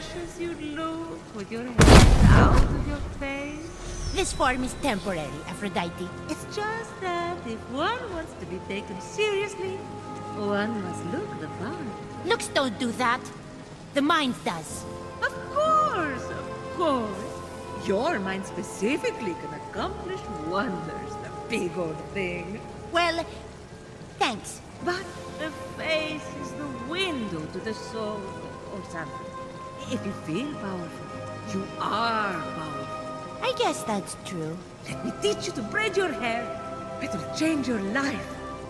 precious you'd look with your head out of your face. This form is temporary, Aphrodite. It's just that if one wants to be taken seriously, one must look the part. Looks don't do that. The mind does. Of course, of course. Your mind specifically can accomplish wonders, the big old thing. Well, thanks. But the face is the window to the soul, or something. If you feel powerful, you are powerful. I guess that's true. Let me teach you to braid your hair. It will change your life.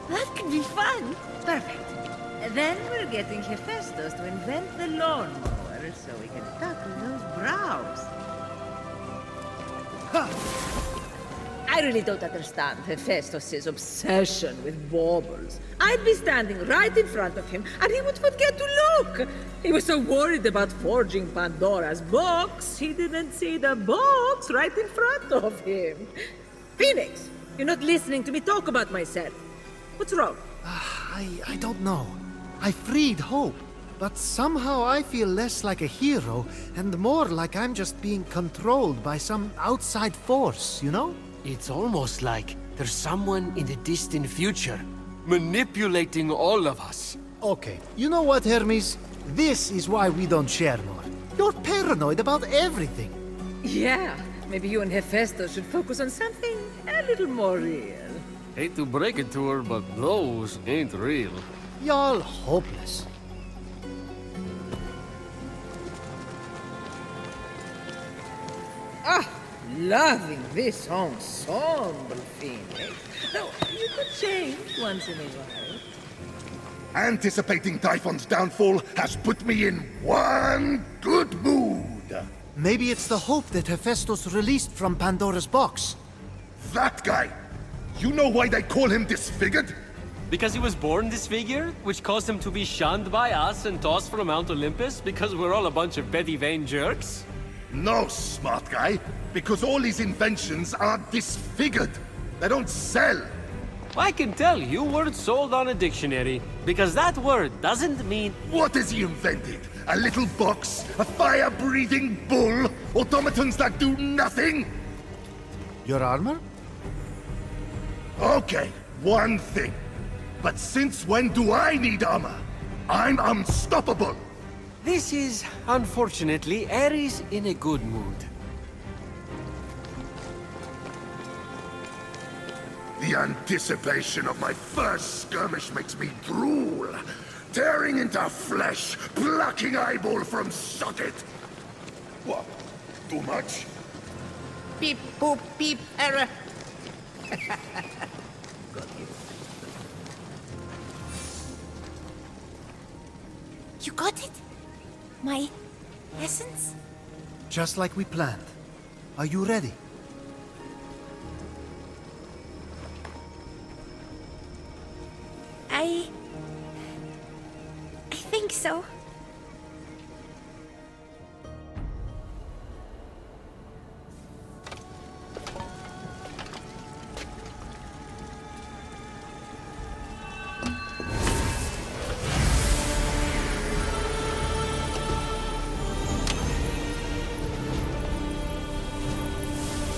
That could be fun. Perfect. Then we're getting Hephaestus to invent the lawnmower so we can tackle those brows. I really don't understand Hephaestus' obsession with baubles. I'd be standing right in front of him, and he would forget to look. He was so worried about forging Pandora's box, he didn't see the box right in front of him. Fenyx, you're not listening to me talk about myself. What's wrong? I don't know. I freed Hope, but somehow I feel less like a hero and more like I'm just being controlled by some outside force, you know? It's almost like there's someone in the distant future manipulating all of us. Okay, you know what, Hermes? This is why we don't share more. You're paranoid about everything. Yeah, maybe you and Hephaestus should focus on something a little more real. Hate to break it to her, but those ain't real. Y'all hopeless. Loving this ensemble, Phoenix. No, you could change once in a while. Anticipating Typhon's downfall has put me in one good mood. Maybe it's the hope that Hephaestus released from Pandora's box. That guy! You know why they call him disfigured? Because he was born disfigured, which caused him to be shunned by us and tossed from Mount Olympus because we're all a bunch of Betty Vane jerks? No, smart guy. Because all his inventions are disfigured. They don't sell. I can tell you weren't sold on a dictionary, because that word doesn't mean... What has he invented? A little box? A fire-breathing bull? Automatons that do nothing? Your armor? Okay, one thing. But since when do I need armor? I'm unstoppable. This is, unfortunately, Ares in a good mood. The anticipation of my first skirmish makes me drool. Tearing into flesh, plucking eyeball from socket. What? Too much? Beep, boop, beep, error. You got it? My essence? Just like we planned. Are you ready? I think so.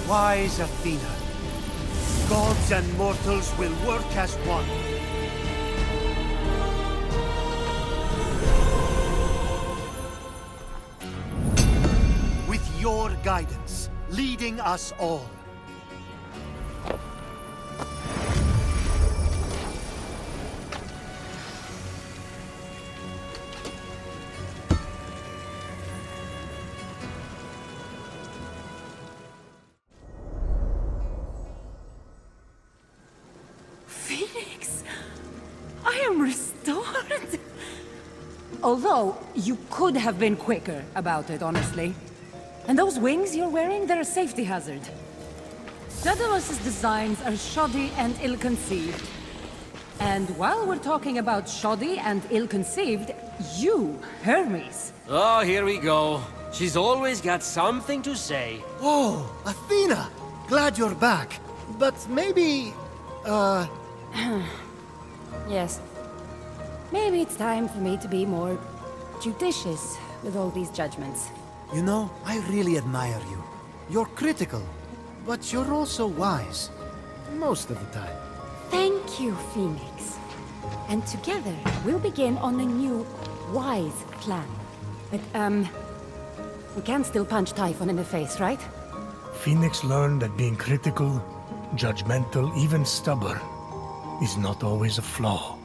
Wise Athena. Gods and mortals will work as one. With your guidance, leading us all. Fenyx, I am restored. Although, you could have been quicker about it, honestly. And those wings you're wearing, they're a safety hazard. Daedalus' designs are shoddy and ill-conceived. And while we're talking about shoddy and ill-conceived, you, Hermes. Oh, here we go. She's always got something to say. Oh, Athena! Glad you're back. But maybe... Yes. Maybe it's time for me to be more judicious with all these judgments. You know, I really admire you. You're critical, but you're also wise. Most of the time. Thank you, Phoenix. And together, we'll begin on a new, wise plan. But, we can still punch Typhon in the face, right? Phoenix learned that being critical, judgmental, even stubborn, is not always a flaw.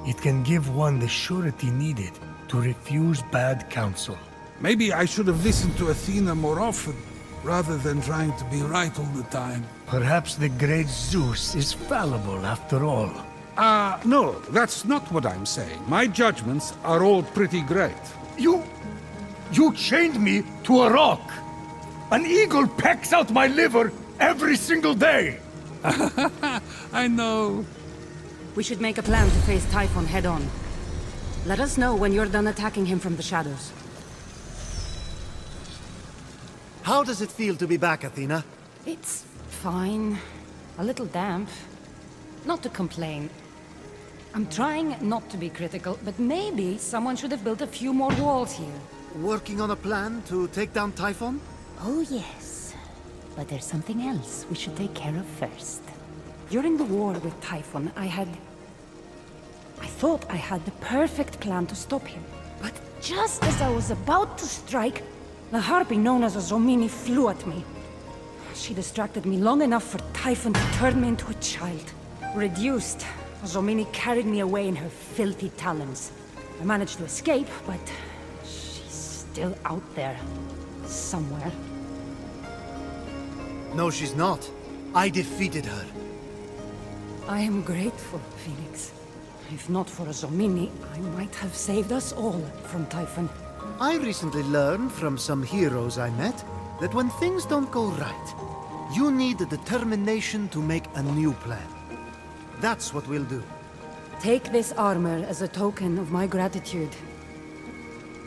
It can give one the surety needed to refuse bad counsel. Maybe I should have listened to Athena more often, rather than trying to be right all the time. Perhaps the great Zeus is fallible after all. No, that's not what I'm saying. My judgments are all pretty great. You chained me to a rock! An eagle pecks out my liver every single day! I know. We should make a plan to face Typhon head-on. Let us know when you're done attacking him from the shadows. How does it feel to be back, Athena? It's fine. A little damp. Not to complain. I'm trying not to be critical, but maybe someone should have built a few more walls here. Working on a plan to take down Typhon? Oh, yes. But there's something else we should take care of first. During the war with Typhon, I thought I had the perfect plan to stop him. But just as I was about to strike, the harpy known as a Zomini flew at me. She distracted me long enough for Typhon to turn me into a child. Reduced, Zomini carried me away in her filthy talons. I managed to escape, but she's still out there. Somewhere. No, she's not. I defeated her. I am grateful, Phoenix. If not for Zomini, I might have saved us all from Typhon. I recently learned from some heroes I met that when things don't go right, you need the determination to make a new plan. That's what we'll do. Take this armor as a token of my gratitude.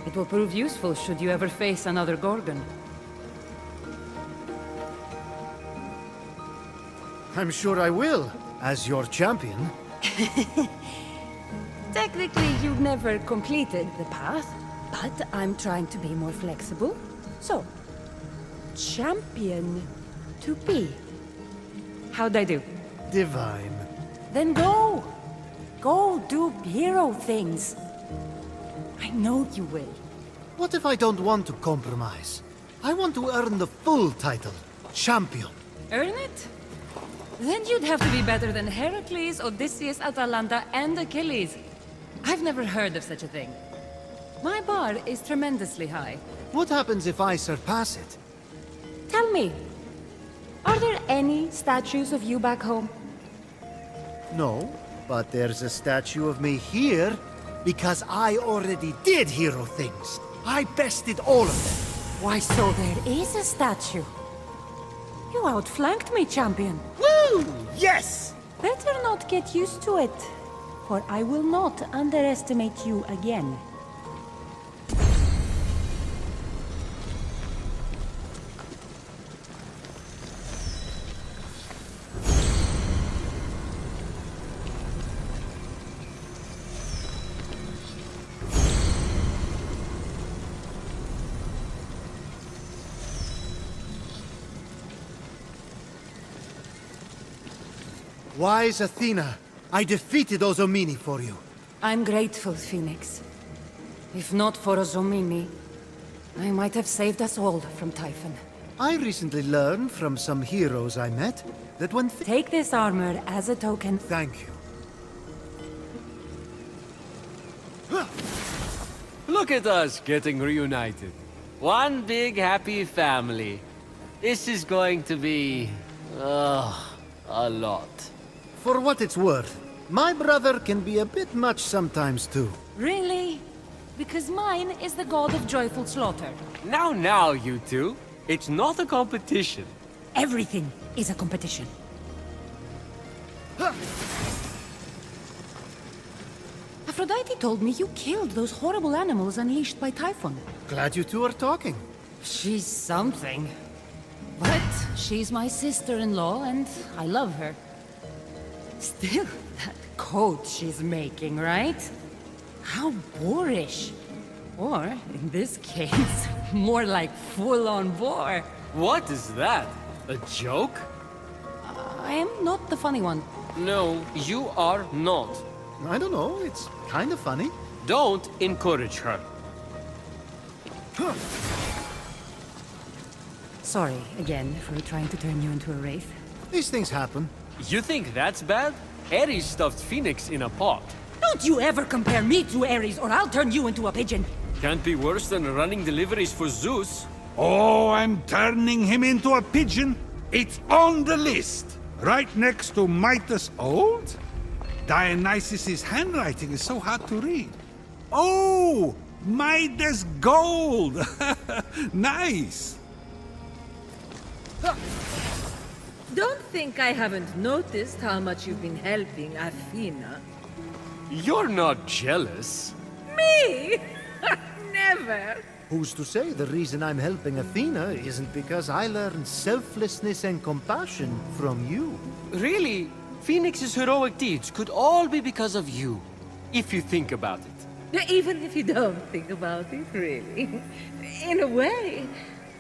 It will prove useful should you ever face another Gorgon. I'm sure I will, as your champion. Technically, you've never completed the path, but I'm trying to be more flexible. So, champion to be. How'd I do? Divine. Then go! Go do hero things. I know you will. What if I don't want to compromise? I want to earn the full title, champion. Earn it? Then you'd have to be better than Heracles, Odysseus, Atalanta, and Achilles. I've never heard of such a thing. My bar is tremendously high. What happens if I surpass it? Tell me, are there any statues of you back home? No, but there's a statue of me here because I already did hero things. I bested all of them. Why, so there is a statue. You outflanked me, champion. Woo! Yes! Better not get used to it, for I will not underestimate you again. Wise Athena, I defeated Ozomini for you. I'm grateful, Phoenix. If not for Zomini, I might have saved us all from Typhon. I recently learned from some heroes I met that when Take this armor as a token. Thank you. Look at us getting reunited. One big happy family. This is going to be... a lot. For what it's worth, my brother can be a bit much sometimes too. Really? Because mine is the god of joyful slaughter. Now, you two. It's not a competition. Everything is a competition. Aphrodite told me you killed those horrible animals unleashed by Typhon. Glad you two are talking. She's something. But she's my sister-in-law, and I love her. Still, that coat she's making, right? How boorish. Or, in this case, more like full-on war. What is that? A joke? I am not the funny one. No, you are not. I don't know, it's kind of funny. Don't encourage her. Sorry, again, for trying to turn you into a wraith. These things happen. You think that's bad? Ares stuffed Fenyx in a pot. Don't you ever compare me to Ares, or I'll turn you into a pigeon! Can't be worse than running deliveries for Zeus. Oh, I'm turning him into a pigeon. It's on the list, right next to Midas Old. Dionysus's handwriting is so hard to read. Oh, Midas Gold. Nice. Don't think I haven't noticed how much you've been helping Athena. You're not jealous. Me? Never. Who's to say the reason I'm helping Athena isn't because I learned selflessness and compassion from you? Really, Phoenix's heroic deeds could all be because of you, if you think about it. Even if you don't think about it, really. In a way,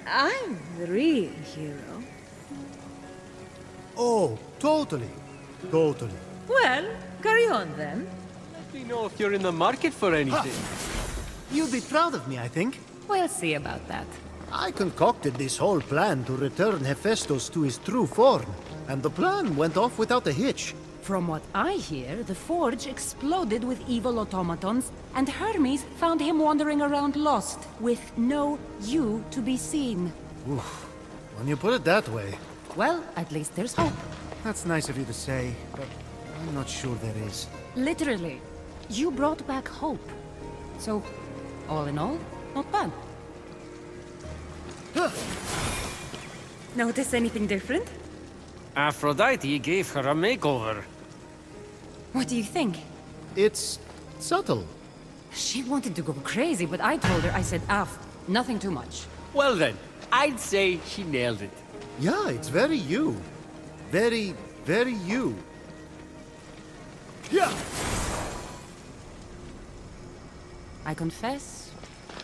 I'm the real hero. Oh, totally. Totally. Well, carry on then. Let me know if you're in the market for anything. You'd be proud of me, I think. We'll see about that. I concocted this whole plan to return Hephaestus to his true form, and the plan went off without a hitch. From what I hear, the forge exploded with evil automatons, and Hermes found him wandering around lost, with no you to be seen. Oof. When you put it that way, Well, at least there's hope. that's nice of you to say, but I'm not sure there is. Literally. You brought back hope. So, all in all, not bad. Notice anything different? Aphrodite gave her a makeover. What do you think? It's subtle. She wanted to go crazy, but I told her, I said, nothing too much. Well then, I'd say she nailed it. Yeah, it's very you. Very, very you. Yeah. I confess,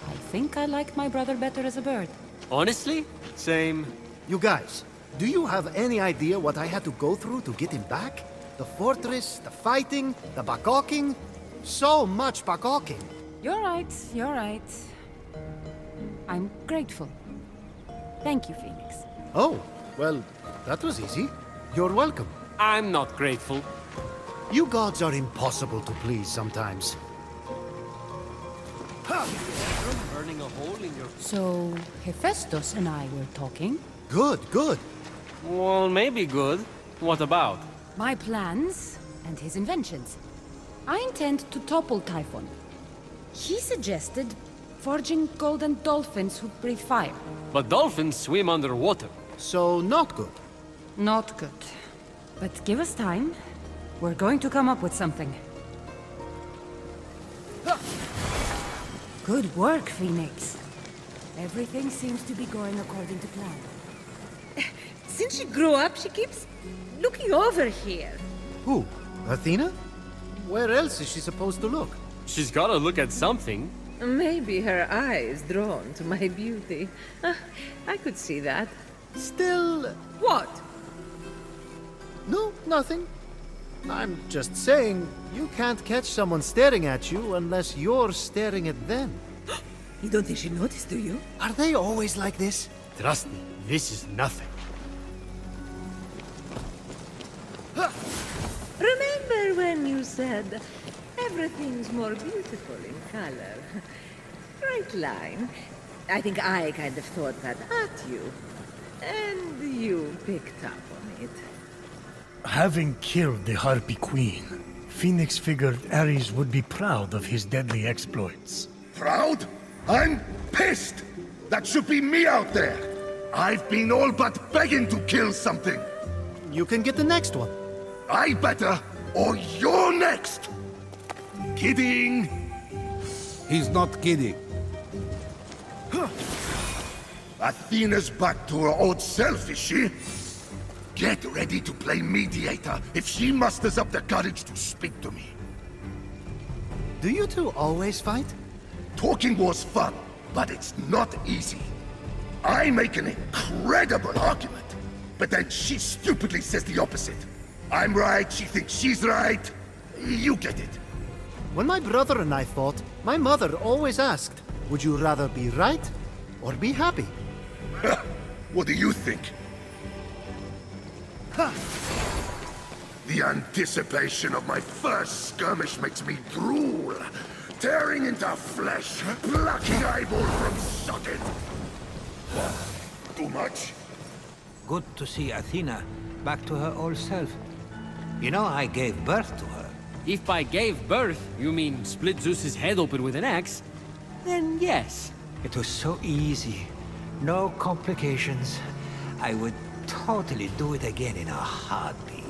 I think I like my brother better as a bird. Honestly, same. You guys, do you have any idea what I had to go through to get him back? The fortress, the fighting, the bakawking. So much bakawking. You're right, you're right. I'm grateful. Thank you, Phoenix. Oh, well, that was easy. You're welcome. I'm not grateful. You gods are impossible to please sometimes. Burning a hole in your... So, Hephaestus and I were talking. Good, good. Well, maybe good. What about? My plans and his inventions. I intend to topple Typhon. He suggested forging golden dolphins who breathe fire. But dolphins swim underwater. So, not good. Not good. But give us time. We're going to come up with something. Good work, Phoenix. Everything seems to be going according to plan. Since she grew up, she keeps looking over here. Who? Athena? Where else is she supposed to look? She's gotta look at something. Maybe her eye is drawn to my beauty. I could see that. Still... What? No, nothing. I'm just saying, you can't catch someone staring at you unless you're staring at them. You don't think she noticed, do you? Are they always like this? Trust me, this is nothing. Remember when you said everything's more beautiful in color? Right line. I think I kind of thought that at you. And you picked up on it. Having killed the Harpy Queen, Phoenix figured Ares would be proud of his deadly exploits. Proud? I'm pissed! That should be me out there! I've been all but begging to kill something! You can get the next one. I better, or you're next! Kidding! He's not kidding. Athena's back to her old self, is she? Get ready to play mediator if she musters up the courage to speak to me. Do you two always fight? Talking was fun, but it's not easy. I make an incredible argument, but then she stupidly says the opposite. I'm right, she thinks she's right. You get it. When my brother and I fought, my mother always asked, would you rather be right or be happy? What do you think? The anticipation of my first skirmish makes me drool. Tearing into flesh, plucking eyeball from socket. Too much? Good to see Athena back to her old self. You know, I gave birth to her. If by gave birth, you mean split Zeus's head open with an axe, then yes. It was so easy. No complications. I would totally do it again in a heartbeat.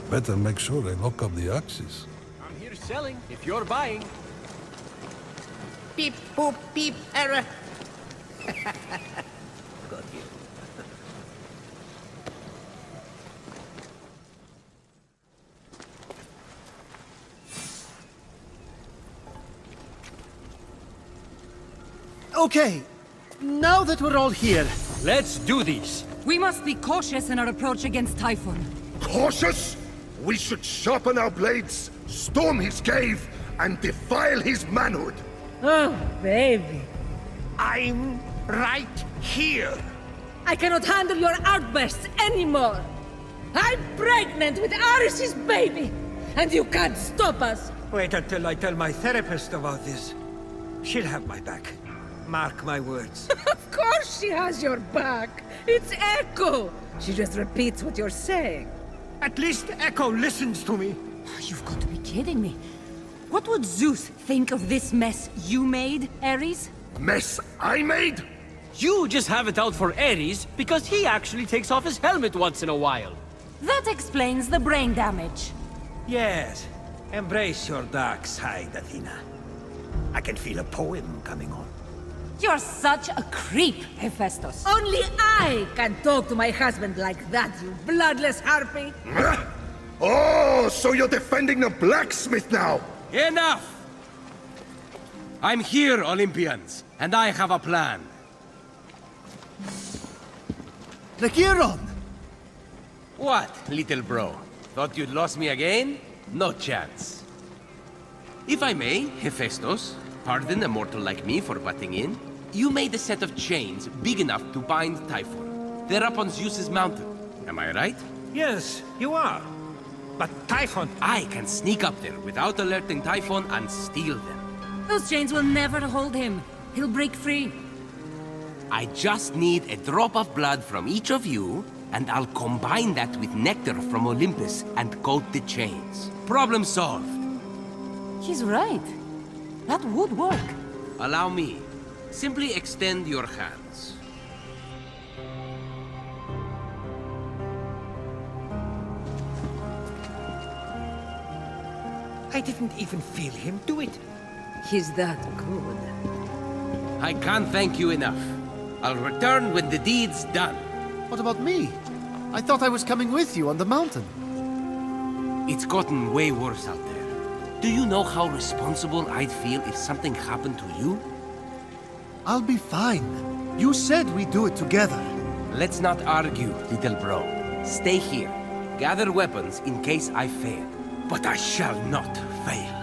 Better make sure they lock up the axes. I'm here selling, if you're buying. Beep, boop, beep, error. Got you. Okay, now that we're all here, Let's do this. We must be cautious in our approach against Typhon. Cautious? We should sharpen our blades, storm his cave, and defile his manhood. Oh, baby. I'm right here. I cannot handle your outbursts anymore. I'm pregnant with Ares' baby, and you can't stop us. Wait until I tell my therapist about this. She'll have my back. Mark my words. Of course she has your back. It's Echo. She just repeats what you're saying. At least Echo listens to me. You've got to be kidding me. What would Zeus think of this mess you made, Ares? Mess I made? You just have it out for Ares because he actually takes off his helmet once in a while. That explains the brain damage. Yes. Embrace your dark side, Athena. I can feel a poem coming on. You're such a creep, Hephaestus. Only I can talk to my husband like that, you bloodless harpy. Oh, so you're defending the blacksmith now? Enough! I'm here, Olympians, and I have a plan. the Chiron! What, little bro? Thought you'd lost me again? No chance. If I may, Hephaestus, pardon a mortal like me for butting in. You made a set of chains big enough to bind Typhon. They're up on Zeus's mountain. Am I right? Yes, you are. But Typhon... I can sneak up there without alerting Typhon and steal them. Those chains will never hold him. He'll break free. I just need a drop of blood from each of you, and I'll combine that with nectar from Olympus and coat the chains. Problem solved. He's right. That would work. Allow me. Simply extend your hands. I didn't even feel him do it. He's that good. I can't thank you enough. I'll return when the deed's done. What about me? I thought I was coming with you on the mountain. It's gotten way worse out there. Do you know how responsible I'd feel if something happened to you? I'll be fine. You said we'd do it together. Let's not argue, little bro. Stay here. Gather weapons in case I fail. But I shall not fail.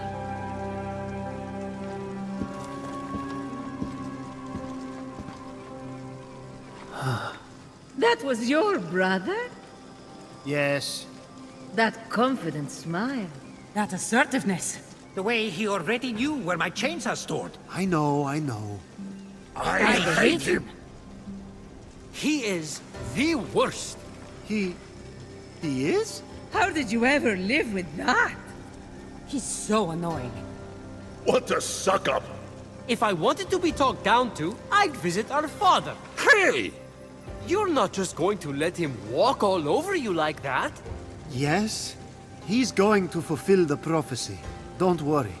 That was your brother? Yes. That confident smile. That assertiveness. The way he already knew where my chains are stored. I know, I know. I hate him. He is the worst. He is? How did you ever live with that? He's so annoying. What a suck-up. If I wanted to be talked down to, I'd visit our father. Hey! You're not just going to let him walk all over you like that. Yes. He's going to fulfill the prophecy. Don't worry.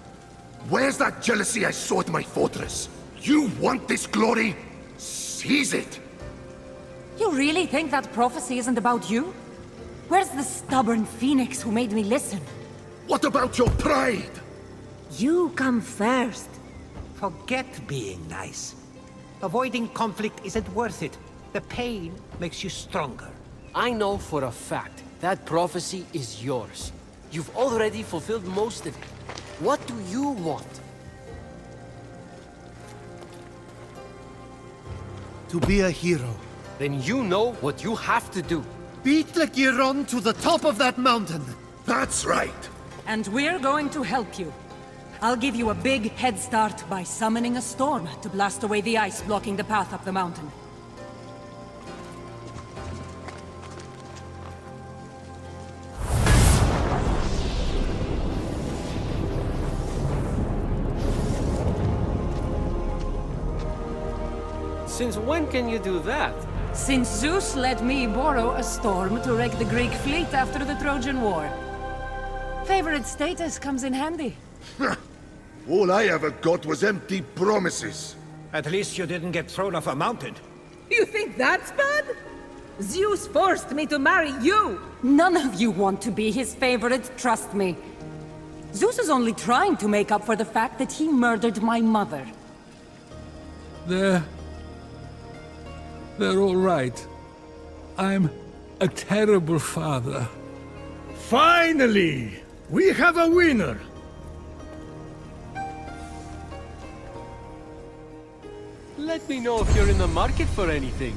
Where's that jealousy I saw at my fortress? You want this glory? Seize it! You really think that prophecy isn't about you? Where's the stubborn Fenyx who made me listen? What about your pride? You come first. forget being nice. Avoiding conflict isn't worth it. The pain makes you stronger. I know for a fact that prophecy is yours. You've already fulfilled most of it. What do you want? To be a hero. Then you know what you have to do. Beat the Giron to the top of that mountain. That's right. And we're going to help you. I'll give you a big head start by summoning a storm to blast away the ice blocking the path up the mountain. Since when can you do that? Since Zeus let me borrow a storm to wreck the Greek fleet after the Trojan War. Favorite status comes in handy. All I ever got was empty promises. At least you didn't get thrown off a mountain. You think that's bad? Zeus forced me to marry you! None of you want to be his favorite, trust me. Zeus is only trying to make up for the fact that he murdered my mother. They're all right. I'm a terrible father. Finally! We have a winner! Let me know if you're in the market for anything.